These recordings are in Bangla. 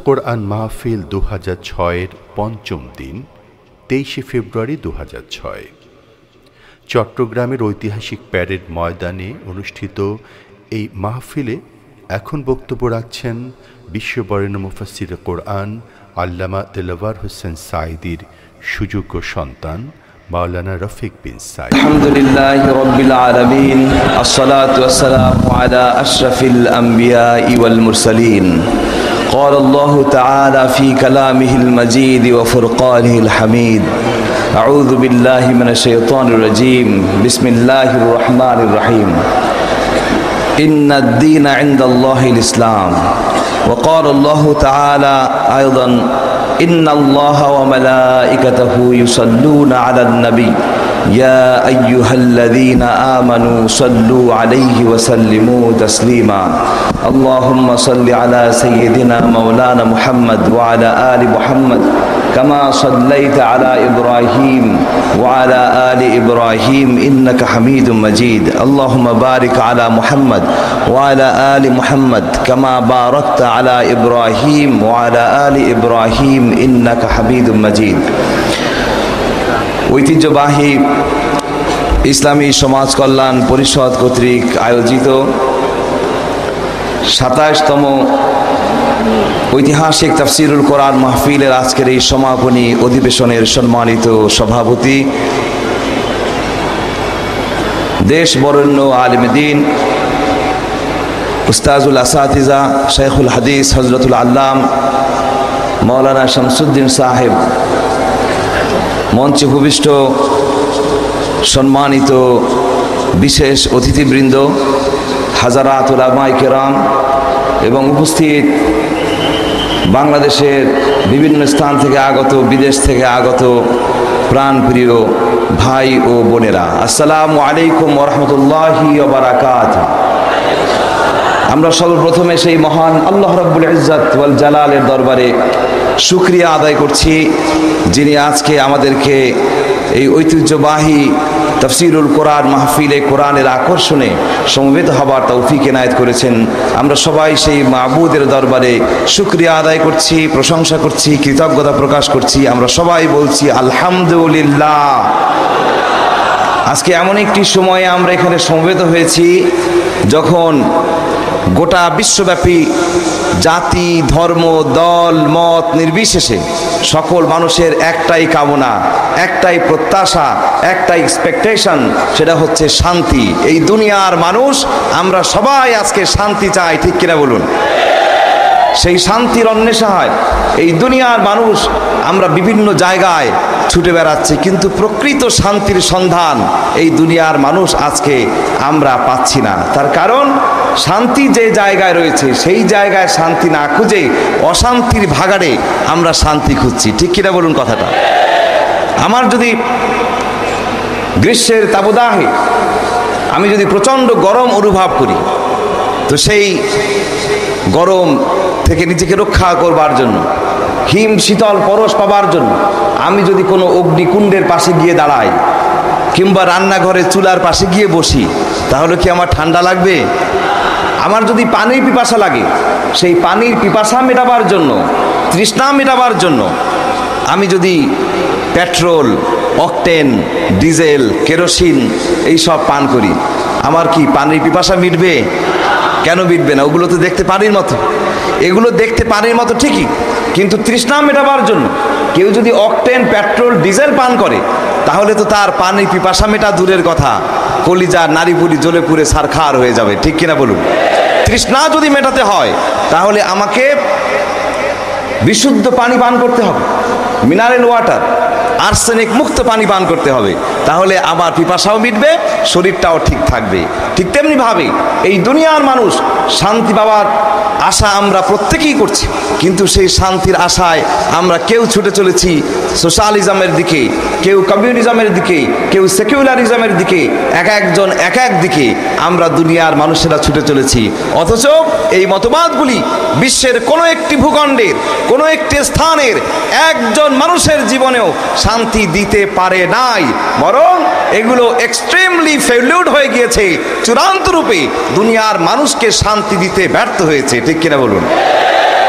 কোরআন মাহফিল 2006-এর পঞ্চম দিন 23শে ফেব্রুয়ারি 2006। চট্টগ্রামের ঐতিহাসিক প্যারেড ময়দানে অনুষ্ঠিত এই মাহফিলে এখন বক্তব্য রাখছেন বিশ্ববরেণ্য মুফাসসিরে কোরআন আল্লামা দেলাওয়ার হোসেন সাঈদীর সুযোগ্য সন্তান মাওলানা রফিক বিন সাঈদ। আলহামদুলিল্লাহি রাব্বিল আলামিন, আসসালাতু ওয়াসসালামু আলা আশরাফিল আমবিয়া ওয়াল মুরসালিন। قال الله تعالى في كلامه المجيد وفرقانه الحميد: أعوذ بالله من الشيطان الرجيم، بسم الله الرحمن الرحيم، إن الدين عند الله الإسلام. وقال الله تعالى أيضا: إن الله وملائكته يصلون على النبي يا أيها الذين آمنوا صلوا عليه وسلموا تسليما. اللهم صل على سيدنا مولانا محمد وعلى آل محمد كما صليت على إبراهيم وعلى آل إبراهيم إنك حميد مجيد. اللهم بارك على محمد وعلى آل محمد كما باركت على إبراهيم وعلى آل إبراهيم إنك حميد مجيد. ঐতিহ্যবাহী ইসলামী সমাজ কল্যাণ পরিষদ কর্তৃক আয়োজিত 27তম ঐতিহাসিক তাফসীরুল কোরআন মাহফিলের আজকের এই সমাপনী অধিবেশনের সম্মানিত সভাপতি, দেশ বরেণ্য আলেম দ্বীন উস্তাজুল আসাতিজা শেখুল হাদিস হযরতুল আল্লাম মাওলানা শামসুদ্দিন সাহেব, মঞ্চে উপবিষ্ট সম্মানিত বিশেষ অতিথিবৃন্দ, হাজারাত উলামায়ে কেরাম এবং উপস্থিত বাংলাদেশের বিভিন্ন স্থান থেকে আগত, বিদেশ থেকে আগত প্রাণপ্রিয় ভাই ও বোনেরা, আসসালামু আলাইকুম ওয়া রাহমাতুল্লাহি ওয়া বারাকাতুহু। আমরা সর্বপ্রথমে সেই মহান আল্লাহ রাব্বুল ইজ্জত ওয়াল জালালের দরবারে শুকরিয়া আদায় করছি, যিনি আজকে আমাদেরকে এই ঐতিহ্যবাহী তাফসীরুল কোরআন মাহফিলে কোরআনের আকর্ষণে সমবেত হবার তৌফিক এনায়েত করেছেন। আমরা সবাই সেই মাবুদের দরবারে শুকরিয়া আদায় করছি, প্রশংসা করছি, কৃতজ্ঞতা প্রকাশ করছি। আমরা সবাই বলছি আলহামদুলিল্লাহ। আজকে এমন একটি সময়ে আমরা এখানে সমবেত হয়েছি যখন গোটা বিশ্বব্যাপী জাতি, ধর্ম, দল, মত নির্বিশেষে সকল মানুষের একটাই কামনা, একটাই প্রত্যাশা, একটাই এক্সপেকটেশন, সেটা হচ্ছে শান্তি। এই দুনিয়ার মানুষ আমরা সবাই আজকে শান্তি চাই, ঠিক কিনা বলুন? সেই শান্তির অন্বেষায় এই দুনিয়ার মানুষ আমরা বিভিন্ন জায়গায় ছুটে বেড়াচ্ছি, কিন্তু প্রকৃত শান্তির সন্ধান এই দুনিয়ার মানুষ আজকে আমরা পাচ্ছি না। তার কারণ শান্তি যে জায়গায় রয়েছে সেই জায়গায় শান্তি না খুঁজে অশান্তির ভাগাড়ে আমরা শান্তি খুঁজছি, ঠিক কিনা বলুন কথাটা? আমার যদি গ্রীষ্মের তাবদাহে আমি যদি প্রচণ্ড গরম অনুভব করি, তো সেই গরম থেকে নিজেকে রক্ষা করবার জন্য, হিম শীতল পরশ পাবার জন্য আমি যদি কোনো অগ্নিকুণ্ডের পাশে গিয়ে দাঁড়াই কিংবা রান্নাঘরে চুলার পাশে গিয়ে বসি, তাহলে কি আমার ঠান্ডা লাগবে? আমার যদি পানির পিপাসা লাগে, সেই পানির পিপাসা মেটাবার জন্য, তৃষ্ণা মেটাবার জন্য আমি যদি পেট্রোল, অকটেন, ডিজেল, কেরোসিন এইসব পান করি, আমার কি পানির পিপাসা মিটবে? কেন মিটবে না? ওগুলো তো দেখতে পানির মতো, এগুলো দেখতে পানির মতো ঠিকই, কিন্তু তৃষ্ণা মেটাবার জন্য কেউ যদি অকটেন, পেট্রোল, ডিজেল পান করে, তাহলে তো তার পানির পিপাসা মেটা দূরের কথা, কলিজা নাড়িভুড়ি জ্বলে পুড়ে ছারখার হয়ে যাবে, ঠিক কিনা বলুন? তৃষ্ণা যদি মেটাতে হয় তাহলে আমাকে বিশুদ্ধ পানি পান করতে হবে, মিনারেল ওয়াটার, আর্সেনিক মুক্ত পানি পান করতে হবে, তাহলে আমার পিপাসাও মিটবে, শরীরটাও ঠিক থাকবে। ঠিক তেমনি ভাবে এই দুনিয়ার মানুষ শান্তি পাওয়ার আশা আমরা প্রত্যেকেই করছি, কিন্তু সেই শান্তির আশায় আমরা কেউ ছুটে চলেছি সোশ্যালিজমের দিকে, কেউ কমিউনিজমের দিকে, কেউ সেকুলারিজমের দিকে, এক একজন এক এক দিকে আমরা দুনিয়ার মানুষেরা ছুটে চলেছি। অথচ এই মতবাদগুলি বিশ্বের কোনো একটি ভূখণ্ডের, কোনো একটি স্থানের একজন মানুষের জীবনেও শান্তি দিতে পারে নাই, বরং এগুলো এক্সট্রিমলি ফেলিউড হয়ে গিয়েছে, চূড়ান্ত রূপে দুনিয়ার মানুষকে শান্তি দিতে ব্যর্থ হয়েছে, ঠিক কিনা বলুন?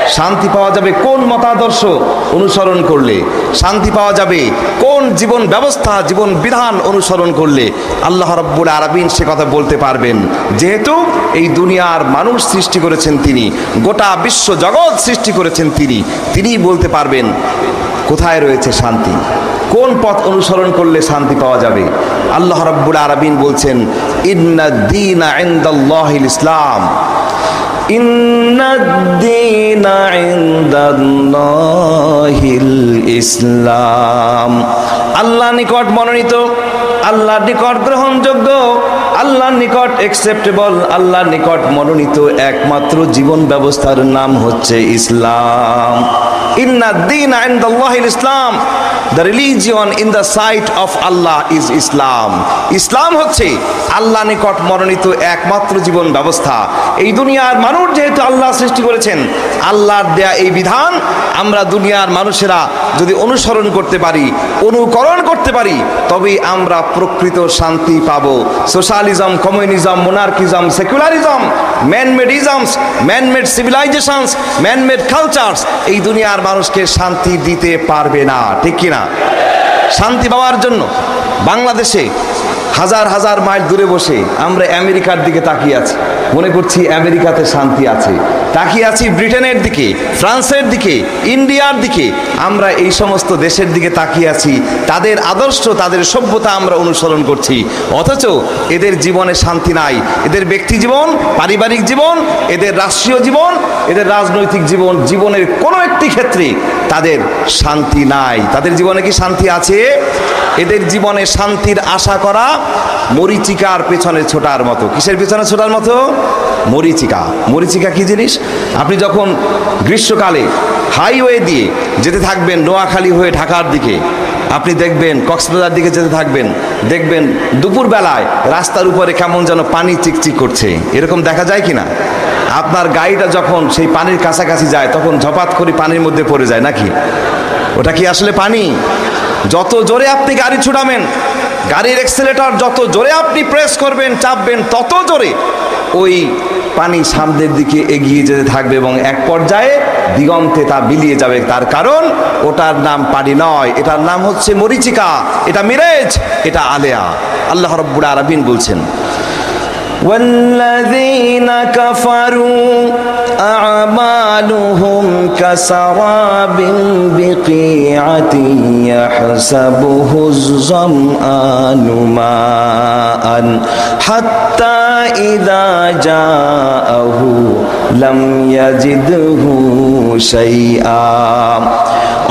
শান্তি পাওয়া যাবে কোন মতাদর্শ অনুসরণ করলে, শান্তি পাওয়া যাবে কোন জীবন ব্যবস্থা, জীবন বিধান অনুসরণ করলে। আল্লাহ রাব্বুল আলামিন সে কথা বলতে পারবেন, যেহেতু এই দুনিয়ার মানুষ সৃষ্টি করেছেন তিনি, গোটা বিশ্ব জগৎ সৃষ্টি করেছেন তিনি, তিনিই বলতে পারবেন কোথায় রয়েছে শান্তি, কোন পথ অনুসরণ করলে শান্তি পাওয়া যাবে। আল্লাহ রাব্বুল আলামিন বলছেন, ইন্নাদ-দীনা ইনদাল্লাহিল ইসলাম, ইন্নাদ-দীনা ইনদাল্লাহিল ইসলাম। আল্লাহর নিকট মনোনীত, আল্লাহর নিকট গ্রহণযোগ্য, আল্লাহর নিকট অ্যাকসেপ্টেবল, আল্লাহর নিকট মনোনীত একমাত্র জীবন ব্যবস্থার নাম হচ্ছে ইসলাম। ইন্নাদ-দীনা ইনদাল্লাহিল ইসলাম, the religion in the sight of Allah is Islam. ইসলাম হচ্ছে আল্লাহ নিকট মনোনীত একমাত্র জীবন ব্যবস্থা। এই দুনিয়ার মানুষ যেহেতু আল্লাহ সৃষ্টি করেছেন, আল্লাহর দেয়া এই বিধান আমরা দুনিয়ার মানুষেরা যদি অনুসরণ করতে পারি, অনুকরণ করতে পারি, তবেই আমরা প্রকৃত শান্তি পাবো। Socialism, communism, monarchism, secularism, man madeisms, man made civilisations, man made cultures এই দুনিয়ার মানুষকে শান্তি দিতে পারবে না, ঠিক কিনা? শান্তি পাওয়ার জন্য বাংলাদেশে হাজার হাজার মাইল দূরে বসে আমরা আমেরিকার দিকে তাকিয়ে আছি, মনে করছি আমেরিকাতে শান্তি আছে। তাকিয়ে আছি ব্রিটেনের দিকে, ফ্রান্সের দিকে, ইন্ডিয়ার দিকে, আমরা এই সমস্ত দেশের দিকে তাকিয়ে আছি, তাদের আদর্শ, তাদের সভ্যতা আমরা অনুসরণ করছি, অথচ এদের জীবনে শান্তি নাই। এদের ব্যক্তি জীবন, পারিবারিক জীবন, এদের রাষ্ট্রীয় জীবন, এদের রাজনৈতিক জীবন, জীবনের কোনো একটি ক্ষেত্রে তাদের শান্তি নাই। তাদের জীবনে কি শান্তি আছে? এদের জীবনে শান্তির আশা করা মরীচিকার পেছনে ছোটার মতো। কিসের পেছনে ছোটার মতো? মরীচিকা। মরীচিকা কি জিনিস? আপনি যখন গ্রীষ্মকালে হাইওয়ে দিয়ে যেতে থাকবেন নোয়াখালী হয়ে ঢাকার দিকে, আপনি দেখবেন কক্সবাজার দিকে যেতে থাকবেন, দেখবেন দুপুরবেলায় রাস্তার উপরে কেমন যেন পানি চিকচিক করছে, এরকম দেখা যায় কিনা? আপনার গাড়িটা যখন সেই পানির কাছাকাছি যায় তখন ঝপাত করে পানির মধ্যে পড়ে যায় নাকি? ওটা কি আসলে পানি? যত জোরে আপনি গাড়ি ছুটাবেন, গাড়ির অ্যাক্সিলারেটর যত জোরে আপনি প্রেস করবেন, চাপবেন, তত জোরে ওই পানি সামনের দিকে এগিয়ে যেতে থাকবে এবং এক পর্যায়ে দিগন্তে তা বিলিয়ে যাবে। তার কারণ ওটার নাম পানি নয়, এটার নাম হচ্ছে মরীচিকা, এটা মিরেজ, এটা আলেয়া। আল্লাহ রাব্বুল আলামিন বলছেন, والذين كفروا أعمالهم كسراب بقيعة يحسبه الظمآن ماء حتى إذا جاءه لم يجده شيئا।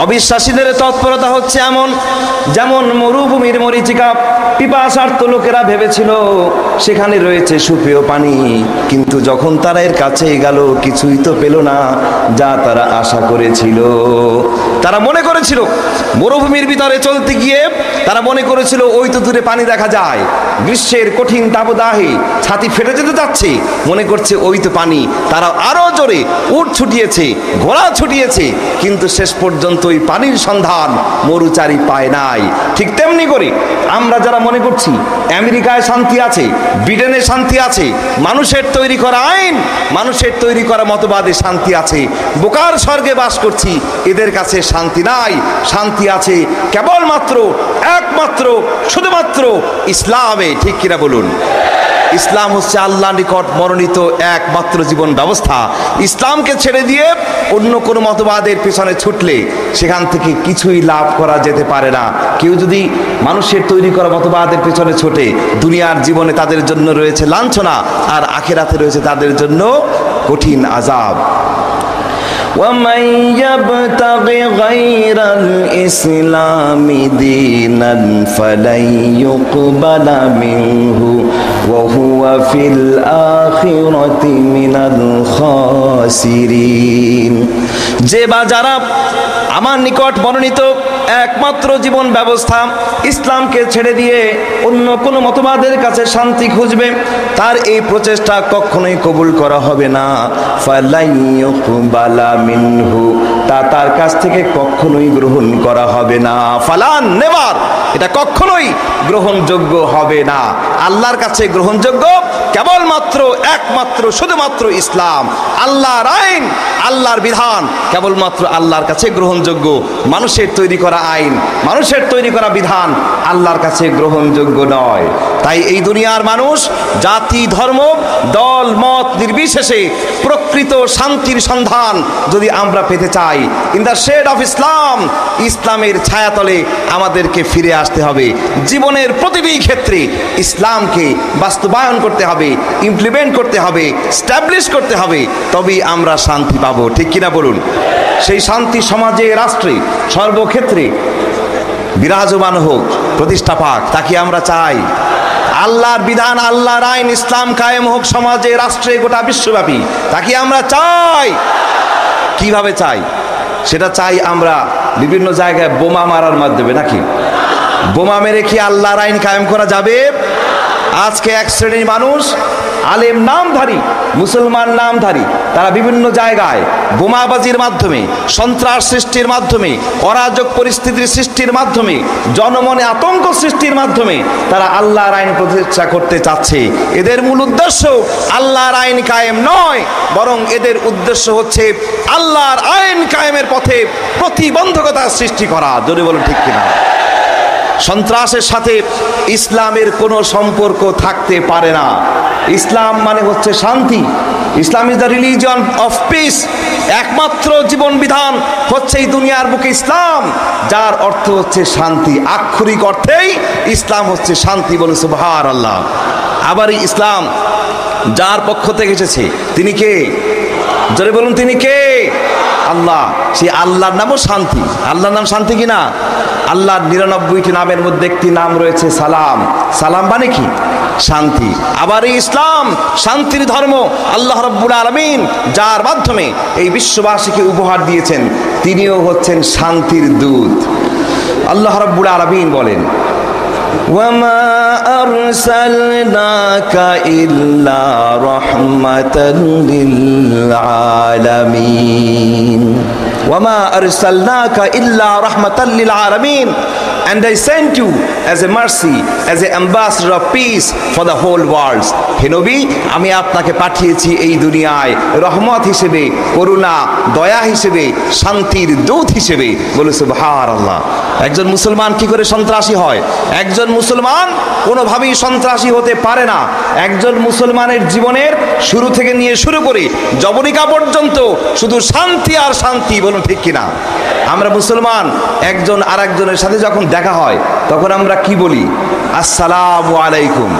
অবিশ্বাসীদের তৎপরতা হচ্ছে এমন, যেমন মরুভূমির মরীচিকা। পিপাসার্ত লোকেরা ভেবেছিল সেখানে রয়েছে সুপেয় পানি, কিন্তু যখন তারা এর কাছে গেল কিছুই তো পেল না যা তারা আশা করেছিল। তারা মনে করেছিল মরুভূমির ভিতরে চলতে গিয়ে তারা মনে করেছিল ওই তো দূরে পানি দেখা যায়, গ্রীষ্মের কঠিন তাপদাহে ছাতি ফেটে যেতে যাচ্ছে, মনে করছে ওই তো পানি। তারা আরো জোরে উট ছুটিয়েছে, ঘোড়া ছুটিয়েছে, কিন্তু শেষ পর্যন্ত ওই পানির সন্ধান মরুচারী পায় নাই। ঠিক তেমনি করে আমরা যারা মনে করছি আমেরিকায় শান্তি আছে, ব্রিটেনে শান্তি আছে, মানুষের তৈরি করা আইন, মানুষের তৈরি করা মতবাদে শান্তি আছে, বোকার স্বর্গে বাস করছি, এদের কাছে শান্তি নাই। শান্তি আছে কেবলমাত্র, একমাত্র, শুধুমাত্র ইসলামে। ঠিক কিনা বলুন? ইসলাম হচ্ছে আল্লাহর নিকট মনোনীত একমাত্র জীবন ব্যবস্থা। ইসলামকে ছেড়ে দিয়ে অন্য কোনো মতবাদের পেছনে ছুটলে সেখান থেকে কিছুই লাভ করা যেতে পারে না। কেউ যদি মানুষের তৈরি করা মতবাদের পেছনে ছোটে, দুনিয়ার জীবনে তাদের জন্য রয়েছে লাঞ্ছনা, আর আখিরাতে রয়েছে তাদের জন্য কঠিন আযাব। ومن يبتغ غير الإسلام دينا فلن يقبل منه وهو في الآخرة من الخاسرين। যে বা যারা আমার নিকট মনোনীত একমাত্র জীবন ব্যবস্থা ইসলামকে ছেড়ে দিয়ে অন্য কোনো মতবাদের কাছে শান্তি খুঁজবে, তার এই প্রচেষ্টা কখনোই কবুল করা হবে না। ফালাই ইউকবালা মিনহু, তা তার কাছ থেকে কখনোই গ্রহণ করা হবে না। ফালান, নেভার, এটা কখনোই গ্রহণযোগ্য হবে না। আল্লাহর কাছে গ্রহণযোগ্য, কেবলমাত্র একমাত্র শুধুমাত্র ইসলাম। আল্লাহর আইন, আল্লাহর বিধান কেবলমাত্র আল্লাহর কাছে গ্রহণযোগ্য। মানুষের তৈরি করা আইন, মানুষের তৈরি করা বিধান আল্লাহর কাছে গ্রহণযোগ্য নয়। তাই এই দুনিয়ার মানুষ জাতি, ধর্ম, দল, মত নির্বিশেষে প্রকৃত শান্তির সন্ধান যদি আমরা পেতে চাই, in the shade of Islam, ইসলামের ছায়াতলে আমাদেরকে ফিরে আসতে হবে। জীবনের প্রতিটি ক্ষেত্রে ইসলামকে বাস্তবায়ন করতে হবে, ইমপ্লিমেন্ট করতে হবে, স্ট্যাবলিশ করতে হবে, তবেই আমরা শান্তি পাবো। ঠিক কিনা বলুন? সেই শান্তি সমাজে, রাষ্ট্রে, সর্বক্ষেত্রে বিরাজমান হোক, প্রতিষ্ঠা পাক, তাকে আমরা চাই। আল্লাহর বিধান, আল্লাহর আইন, ইসলাম কায়েম হোক সমাজে, রাষ্ট্রে, গোটা বিশ্বব্যাপী, তাকে আমরা চাই। কিভাবে চাই? সেটা চাই আমরা বিভিন্ন জায়গায় বোমা মারার মাধ্যমে। নাকি বোমা মেরে কি আল্লাহর আইন কায়েম করা যাবে? আজকে এক শ্রেণীর মানুষ, আলেম নামধারী, মুসলমান নামধারী, তারা বিভিন্ন জায়গায় বোমাবাজির মাধ্যমে, সন্ত্রাস সৃষ্টির মাধ্যমে, অরাজক পরিস্থিতির সৃষ্টির মাধ্যমে, জনমনে আতঙ্ক সৃষ্টির মাধ্যমে তারা আল্লাহর আইন প্রতিষ্ঠা করতে চাচ্ছে। এদের মূল উদ্দেশ্য আল্লাহর আইন কায়েম নয়, বরং এদের উদ্দেশ্য হচ্ছে আল্লাহর আইন কায়েমের পথে প্রতিবন্ধকতা সৃষ্টি করা। জোরে বলুন ঠিক কিনা? সন্ত্রাসের সাথে ইসলামের কোনো সম্পর্ক থাকতে পারে না। ইসলাম মানে হচ্ছে শান্তি। Islam is the religion of peace. একমাত্র জীবন বিধান হচ্ছে এই দুনিয়ার বুকে ইসলাম, যার অর্থ হচ্ছে শান্তি। আক্ষরিক অর্থেই ইসলাম হচ্ছে শান্তি। বলে সুবহানাল্লাহ। আবার এই ইসলাম যার পক্ষ থেকে এসেছে তিনি কে? জোরে বলুন, তিনি কে? আল্লাহ। সেই আল্লাহর নামও শান্তি। আল্লাহর নাম শান্তি কিনা? আল্লাহর 99টি নামের মধ্যে একটি নাম রয়েছে সালাম। সালাম মানে কি? শান্তি। আবার এই ইসলাম শান্তির ধর্ম। আল্লাহ রাব্বুল আলামিন যার মাধ্যমে এই বিশ্ববাসীকে উপহার দিয়েছেন, তিনিও হচ্ছেন শান্তির দূত। আল্লাহ রাব্বুল আলামিন বলেন, ওয়ামা আরসালনাকা ইল্লা রাহমাতাল লিল আলামিন। ওয়ামা আরসালনাকা ইল্লা রাহমাতাল লিল আলামিন। And I sent you as a mercy, as an ambassador of peace for the whole world. হে নবী, আমি আপনাকে পাঠিয়েছি এই দুনিয়ায় রহমত হিসেবে, করুণা, দয়া হিসেবে, শান্তির দূত হিসেবে। বলে সুবহানাল্লাহ। একজন মুসলমান কি করে সন্ত্রাসী হয়? একজন মুসলমান কোনোভাবেই সন্ত্রাসী হতে পারে না। একজন মুসলমানের জীবনের শুরু থেকে নিয়ে শুরু করে জবনিকা পর্যন্ত শুধু শান্তি আর শান্তি। বলুন ঠিক কিনা? আমরা মুসলমান একজন আর একজনের সাথে যখন দেখা হয় তখন আমরা কি বলি? আসসালামু আলাইকুম।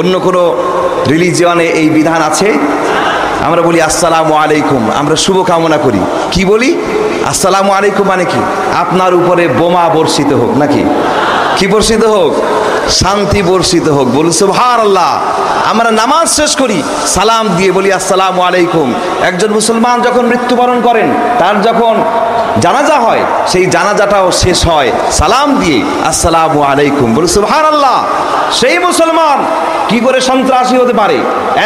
অন্য কোনো রিলিজিয়নে এই বিধান আছে? আমরা বলি আসসালামু আলাইকুম, আমরা শুভ কামনা করি। কি বলি? আসসালামু আলাইকুম মানে কি? আপনার উপরে বোমা বর্ষিত হোক। নাকি কি বর্ষিত হোক? শান্তি বর্ষিত হোক। বলি সুবহানাল্লাহ। আমরা নামাজ শেষ করি সালাম দিয়ে, বলি আসসালামু আলাইকুম। একজন মুসলমান যখন মৃত্যুবরণ করেন, তার যখন জানাজা হয়, সেই জানাজাটাও শেষ হয় সালাম দিয়ে, আসসালামু আলাইকুম। বলি সুবহানাল্লাহ। সেই মুসলমান কি করে সন্ত্রাসী হতে পারে?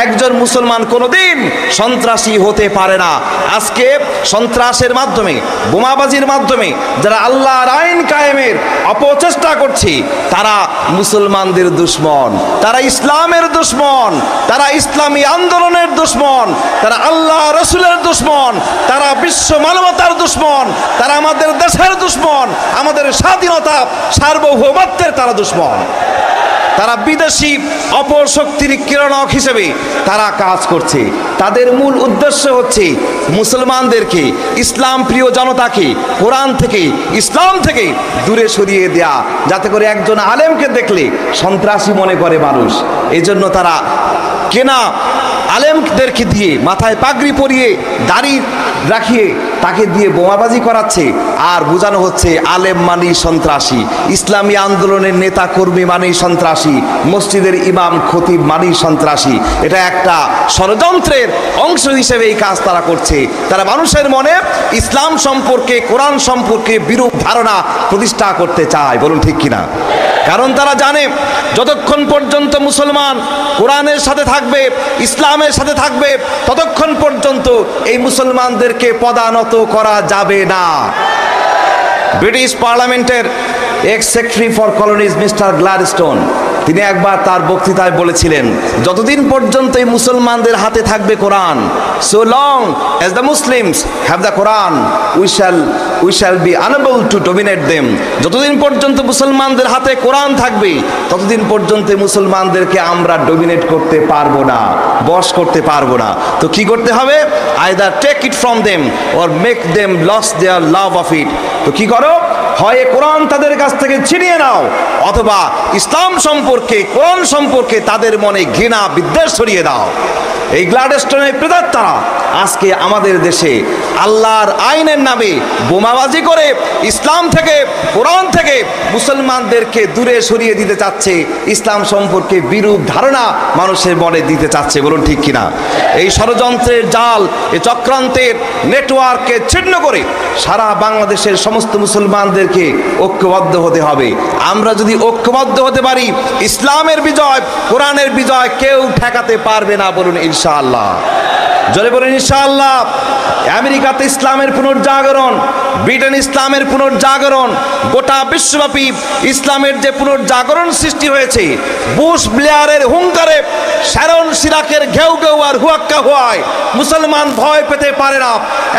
একজন মুসলমান কোনোদিন সন্ত্রাসী হতে পারে না। আজকে সন্ত্রাসের মাধ্যমে, বোমাবাজির মাধ্যমে যারা আল্লাহর আইন কায়েমের অপচেষ্টা করছে, তারা মুসলমানদের দুশমন, তারা ইসলামের দুশমন, তারা ইসলামী আন্দোলনের দুশমন, তারা আল্লাহ রসুলের দুশমন, তারা বিশ্ব মানবতার দুশমন, তারা আমাদের দেশের দুশমন, আমাদের স্বাধীনতা সার্বভৌমত্বের তারা দুশমন। তারা বিদেশি অপশক্তির কিরণক হিসেবে তারা কাজ করছে। তাদের মূল উদ্দেশ্য হচ্ছে মুসলমানদেরকে, ইসলাম প্রিয় জনতাকে কোরআন থেকে, ইসলাম থেকে দূরে সরিয়ে দেয়া, যাতে করে একজন আলেমকে দেখলে সন্ত্রাসী মনে করে মানুষ। এই জন্য তারা কেনা আলেমদেরকে দিয়ে, মাথায় পাগড়ি পরিয়ে, দাড়ি রাখিয়ে তাকে দিয়ে বোমাবাজি করাচ্ছে, আর বোঝানো হচ্ছে আলেম মানেই সন্ত্রাসী, ইসলামী আন্দোলনের নেতা কর্মী মানেই সন্ত্রাসী, মসজিদের ইমাম খতিব মানেই সন্ত্রাসী। এটা একটা ষড়যন্ত্রের অংশ হিসেবে এই কাজ তারা করছে। তারা মানুষের মনে ইসলাম সম্পর্কে, কোরআন সম্পর্কে বিরূপ ধারণা প্রতিষ্ঠা করতে চায়। বলুন ঠিক কিনা? কারণ তারা জানে যতক্ষণ পর্যন্ত মুসলমান কোরআনের সাথে থাকবে, ইসলামের সাথে থাকবে, ততক্ষণ পর্যন্ত এই মুসলমানদেরকে পদানত করা যাবে না। ব্রিটিশ পার্লামেন্টের x secretary for colonies mister Gladstone তিনি একবার তার বক্তৃতায় বলেছিলেন, যতদিন পর্যন্ত এই মুসলমানদের হাতে থাকবে কোরআন, so long as the Muslims have the Quran, we shall be unable to dominate them. যতদিন পর্যন্ত মুসলমানদের হাতে কোরআন থাকবে ততদিন পর্যন্ত মুসলমানদেরকে আমরা ডমিনেট করতে পারবো না, বশ করতে পারবো না। তো কি করতে হবে? either take it from them or make them lose their love of it. তো কি করো? হয় কোরআন তাদের কাছ থেকে ছিনিয়ে নাও, অথবা ইসলাম সম্পর্কে, কোরআন সম্পর্কে তাদের মনে ঘৃণা বিদ্বেষ ছড়িয়ে দাও। এই গ্লাডস্টোনের প্রেতাত্মারা আজকে আমাদের দেশে আল্লাহর আইনের নামে বোমাবাজি করে ইসলাম থেকে, কোরআন থেকে মুসলমানদেরকে দূরে সরিয়ে দিতে চাচ্ছে, ইসলাম সম্পর্কে বিরূপ ধারণা মানুষের মনে দিতে চাচ্ছে। বলুন ঠিক কিনা? এই ষড়যন্ত্রের জাল, এই চক্রান্তের নেটওয়ার্ককে ছিন্ন করে সারা বাংলাদেশের সমস্ত মুসলমানদেরকে ঐক্যবদ্ধ হতে হবে। আমরা যদি ঐক্যবদ্ধ হতে পারি, ইসলামের বিজয়, কোরআনের বিজয় কেউ ঠেকাতে পারবে না। বলুন ইনশাআল্লাহ, জোরে বলুন ইনশাআল্লাহ। আমেরিকাতে ইসলামের পুনর্জাগরণ, ব্রিটেন ইসলামের পুনর্জাগরণ, গোটা বিশ্বব্যাপী ইসলামের যে পুনর্জাগরণ সৃষ্টি হয়েছে, বুশ ব্লেয়ারের হুঙ্কারে, শ্যারন সিরাকের ঘেউ ঘেউ আর হুয়াক্কা হুয়ায় মুসলমান ভয় পেতে পারে না।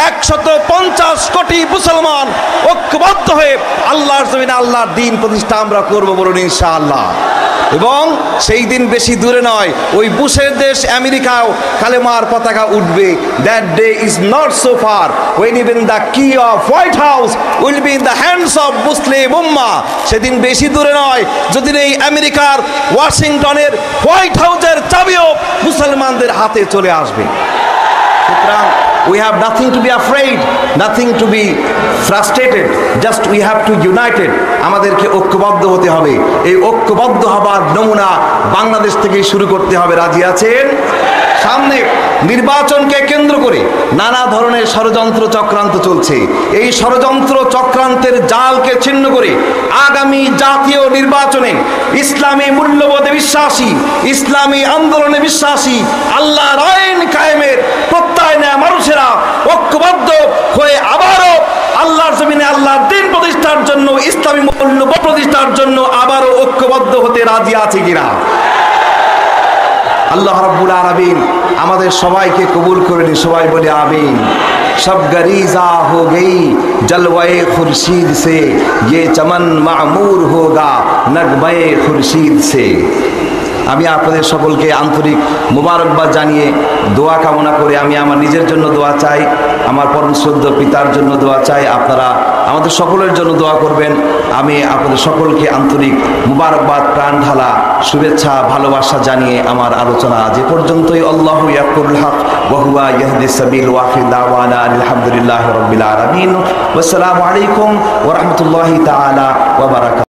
150 কোটি মুসলমান ঐক্যবদ্ধ হয়ে আল্লাহর জমিনে আল্লাহর দ্বীন প্রতিষ্ঠা আমরা করব। বলুন ইনশাআল্লাহ। এবং সেই দিন বেশি দূরে নয়, ওই বুশের দেশ আমেরিকাও কালেমার পতাকা উঠবে। That day is not so far when even the key of White House will be in the hands of Muslim Ummah. সেদিন বেশি দূরে নয় যেদিন এই আমেরিকার ওয়াশিংটনের হোয়াইট হাউসের চাবিও মুসলমানদের হাতে চলে আসবে। সুতরাং we have nothing to be afraid, nothing to be frustrated, just we have to united. আমাদেরকে ঐক্যবদ্ধ হতে হবে। এই ঐক্যবদ্ধ হবার নমুনা বাংলাদেশ থেকে শুরু করতে হবে। রাজি আছেন? সামনে নির্বাচনকে কেন্দ্র করে নানা ধরনের ষড়যন্ত্র চক্রান্ত চলছে। এই ষড়যন্ত্র চক্রান্তের জালকে ছিন্ন করে আগামী জাতীয় নির্বাচনে ইসলামী মূল্যবোধে বিশ্বাসী, ইসলামী আন্দোলনে বিশ্বাসী, আল্লাহর আইন কায়েমের প্রত্যয় নেয় মানুষেরা ঐক্যবদ্ধ হয়ে আবারও আল্লাহর জমিনে আল্লাহর দ্বীন প্রতিষ্ঠার জন্য, ইসলামী মূল্যবোধ প্রতিষ্ঠার জন্য আবারও ঐক্যবদ্ধ হতে রাজি আছে কিনা? আল্লাহ রাব্বুল আলামিন আমাদের সবাইকে কবুল করে নিন। সবাই বলে আমিন। সব গরিজা হো গই জলওয়ে খুরশিদ সে, ये चमन मामूर होगा नगमे खुर्शीद से। আমি আপনাদের সকলকে আন্তরিক মোবারকবাদ জানিয়ে দোয়া কামনা করে আমি আমার নিজের জন্য দোয়া চাই, আমার পরম শ্রদ্ধ পিতার জন্য দোয়া চাই। আপনারা আমাদের সকলের জন্য দোয়া করবেন। আমি আপনাদের সকলকে আন্তরিক মোবারকবাদ, প্রাণ ঢালা শুভেচ্ছা, ভালোবাসা জানিয়ে আমার আলোচনা যে পর্যন্তই। আল্লাহু ইয়াকুল হক ওয়া হুয়া ইয়াহদিস সাবিল ওয়া আখির দাওয়ানা আলহামদুলিল্লাহি রাব্বিল আলামিন। ওয়া আসসালামু আলাইকুম ওয়া রাহমাতুল্লাহি তাআলা ওয়া বারাকাতুহু।